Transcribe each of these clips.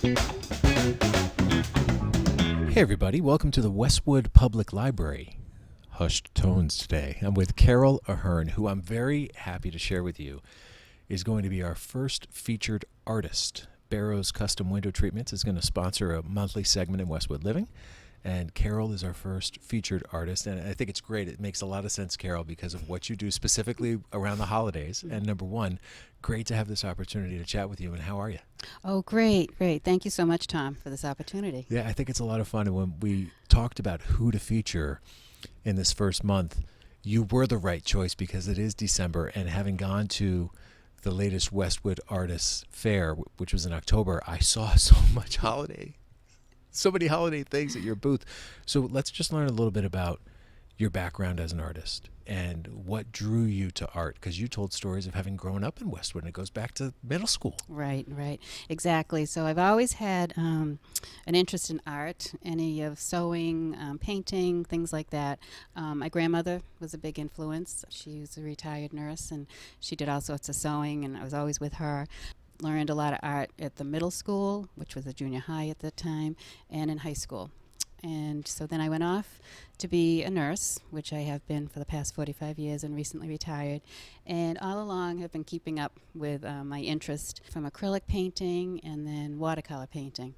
Hey everybody, welcome to the Westwood Public Library. Hushed tones today. I'm with Carol Ahearn, who I'm very happy to share with you is going to be our first featured artist. Barrow's Custom Window Treatments is going to sponsor a monthly segment in Westwood Living, and Carol is our first featured artist, and I think it's great. It makes a lot of sense, Carol, because of what you do specifically around the holidays, and number one, great to have this opportunity to chat with you, and how are you? Oh, great. Thank you so much, Tom, for this opportunity. Yeah, I think it's a lot of fun, and when we talked about who to feature in this first month, you were the right choice because it is December, and having gone to the latest Westwood Artists Fair, which was in October, I saw so many holiday things at your booth. So let's just learn a little bit about your background as an artist and what drew you to art, because you told stories of having grown up in Westwood, and it goes back to middle school. Right. Exactly. So I've always had an interest in art, any of sewing, painting, things like that. My grandmother was a big influence. She was a retired nurse, and she did all sorts of sewing, and I was always with her. Learned a lot of art at the middle school, which was a junior high at the time, and in high school. And so then I went off to be a nurse, which I have been for the past 45 years and recently retired. And all along have been keeping up with my interest from acrylic painting and then watercolor painting.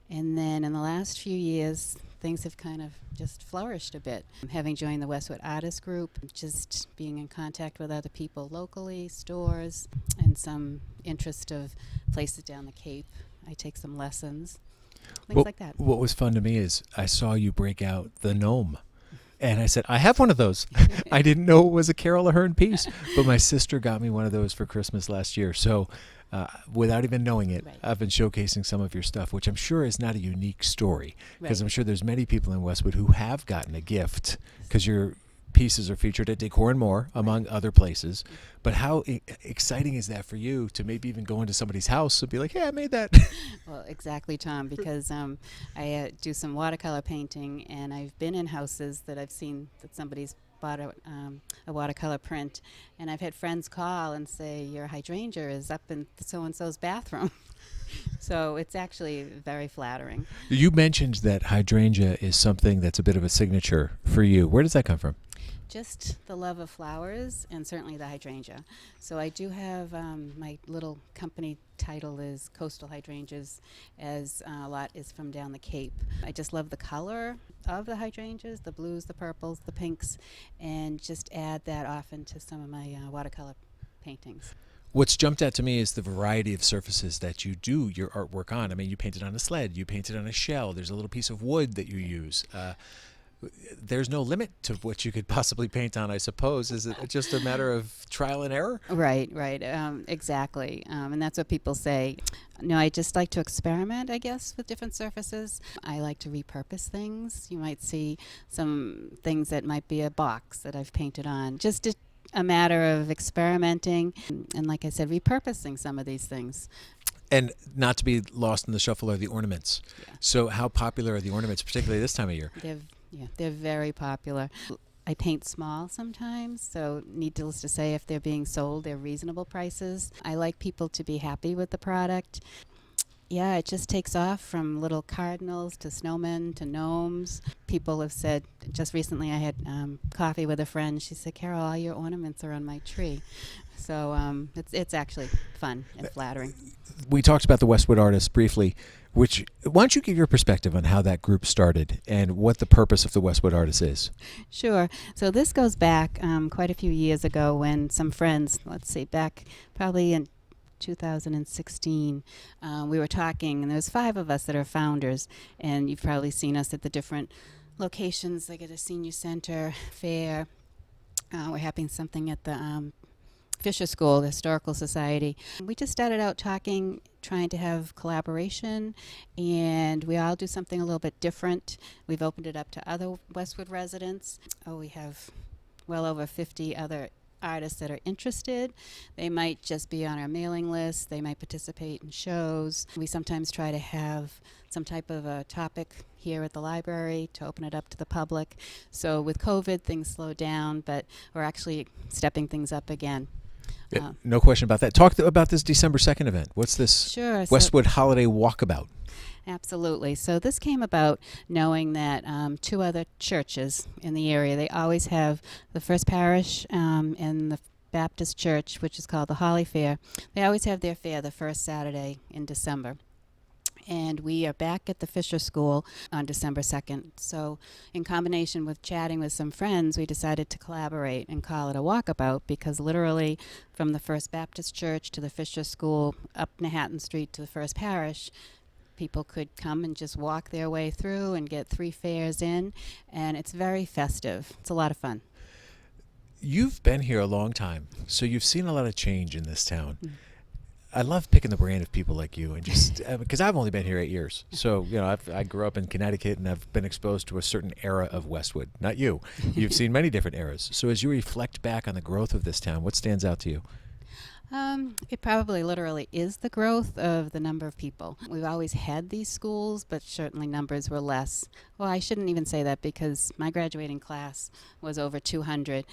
And then in the last few years, things have kind of just flourished a bit. Having joined the Westwood Artist Group, just being in contact with other people locally, stores, and some interest of places down the Cape. I take some lessons. Things like that. What was fun to me is I saw you break out the gnome. And I said, I have one of those. I didn't know it was a Carol Ahearn piece, but my sister got me one of those for Christmas last year. So without even knowing it, Right. I've been showcasing some of your stuff, which I'm sure is not a unique story, because Right. I'm sure there's many people in Westwood who have gotten a gift, because your pieces are featured at Decor and More, among other places. But how exciting is that for you to maybe even go into somebody's house and be like, hey, I made that? Well, exactly, Tom, because I do some watercolor painting, and I've been in houses that I've seen that somebody's bought a watercolor print, and I've had friends call and say, your hydrangea is up in so-and-so's bathroom. So it's actually very flattering. You mentioned that hydrangea is something that's a bit of a signature for you. Where does that come from? Just the love of flowers, and certainly the hydrangea. So I do have my little company title is Coastal Hydrangeas, as a lot is from down the Cape. I just love the color of the hydrangeas, the blues, the purples, the pinks, and just add that often to some of my watercolor paintings. What's jumped out to me is the variety of surfaces that you do your artwork on. I mean, you painted on a sled, you painted on a shell, there's a little piece of wood that you use. There's no limit to what you could possibly paint on, I suppose. Is it just a matter of trial and error? Right. Exactly. And that's what people say. No, I just like to experiment, I guess, with different surfaces. I like to repurpose things. You might see some things that might be a box that I've painted on. Just a matter of experimenting and, like I said, repurposing some of these things. And not to be lost in the shuffle are the ornaments. Yeah. So how popular are the ornaments, particularly this time of year? They're very popular. I paint small sometimes, so needless to say, if they're being sold, they're reasonable prices. I like people to be happy with the product. Yeah, it just takes off from little cardinals to snowmen to gnomes. People have said, just recently I had coffee with a friend. She said, Carol, all your ornaments are on my tree. So it's actually fun and flattering. We talked about the Westwood Artists briefly, why don't you give your perspective on how that group started and what the purpose of the Westwood Artists is? Sure. So this goes back quite a few years ago when some friends, let's see, back probably in 2016, we were talking, and there was 5 of us that are founders, and you've probably seen us at the different locations, like at a senior center, fair. We're having something at the Fisher School, the Historical Society. We just started out talking, trying to have collaboration, and we all do something a little bit different. We've opened it up to other Westwood residents. We have well over 50 other artists that are interested. They might just be on our mailing list. They might participate in shows. We sometimes try to have some type of a topic here at the library to open it up to the public. So with COVID, things slowed down, but we're actually stepping things up again. No question about that. Talk about this December 2nd event. What's this Sure. Westwood Holiday Walkabout? Absolutely. So this came about knowing that two other churches in the area, they always have the First Parish and the Baptist Church, which is called the Holly Fair. They always have their fair the first Saturday in December. And we are back at the Fisher School on December 2nd. So in combination with chatting with some friends, we decided to collaborate and call it a walkabout, because literally from the First Baptist Church to the Fisher School, up Manhattan Street to the First Parish, people could come and just walk their way through and get 3 fairs in. And it's very festive. It's a lot of fun. You've been here a long time, so you've seen a lot of change in this town. Mm. I love picking the brain of people like you, and just because I've only been here 8 years, so I grew up in Connecticut, and I've been exposed to a certain era of Westwood. Not you. You've seen many different eras. So as you reflect back on the growth of this town, what stands out to you? It probably literally is the growth of the number of people. We've always had these schools, but certainly numbers were less. Well, I shouldn't even say that, because my graduating class was over 200.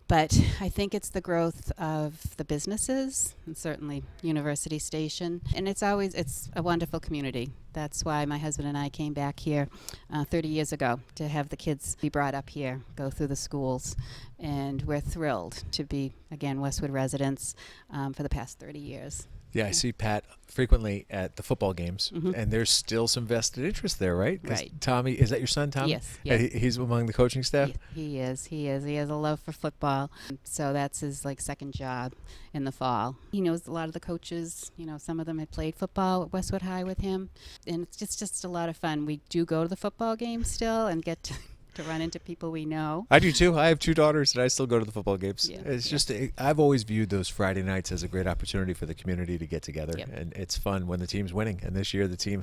But I think it's the growth of the businesses, and certainly University Station. And it's a wonderful community. That's why my husband and I came back here 30 years ago, to have the kids be brought up here, go through the schools. And we're thrilled to be, again, Westwood residents for the past 30 years. Yeah, I see Pat frequently at the football games, and there's still some vested interest there, right? 'Cause Right. Tommy, is that your son, Tommy? Yes. He's among the coaching staff? He is. He has a love for football. So that's his second job in the fall. He knows a lot of the coaches. Some of them had played football at Westwood High with him. And it's just a lot of fun. We do go to the football games still and get to run into people we know. I do too. I have 2 daughters, and I still go to the football games. Yeah. It's just, I've always viewed those Friday nights as a great opportunity for the community to get together, Yep. and it's fun when the team's winning. And this year, the team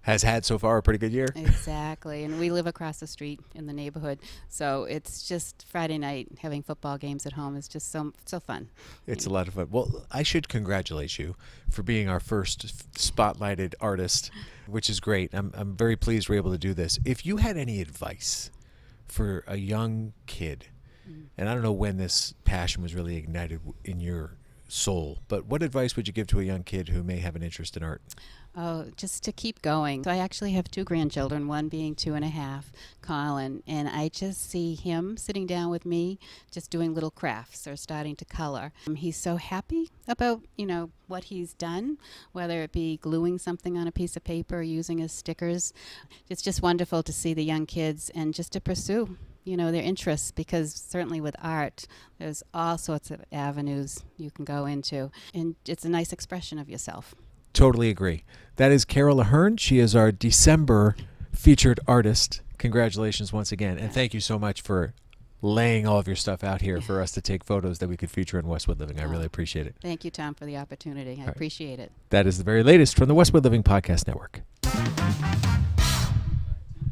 has had so far a pretty good year. Exactly. And we live across the street in the neighborhood. So it's just Friday night, having football games at home is just so fun. It's a lot of fun. Well, I should congratulate you for being our first spotlighted artist, which is great. I'm very pleased we're able to do this. If you had any advice for a young kid, and I don't know when this passion was really ignited in your soul, but what advice would you give to a young kid who may have an interest in art? Oh, just to keep going. So I actually have 2 grandchildren, one being 2.5, Colin, and I just see him sitting down with me, just doing little crafts or starting to color. He's so happy about, what he's done, whether it be gluing something on a piece of paper or using his stickers. It's just wonderful to see the young kids and just to pursue their interests, because certainly with art, there's all sorts of avenues you can go into, and it's a nice expression of yourself. Totally agree. That is Carol Ahearn. She is our December featured artist. Congratulations once again. And thank you so much for laying all of your stuff out here for us to take photos that we could feature in Westwood Living. I really appreciate it. Thank you, Tom, for the opportunity. I appreciate it. That is the very latest from the Westwood Living Podcast Network.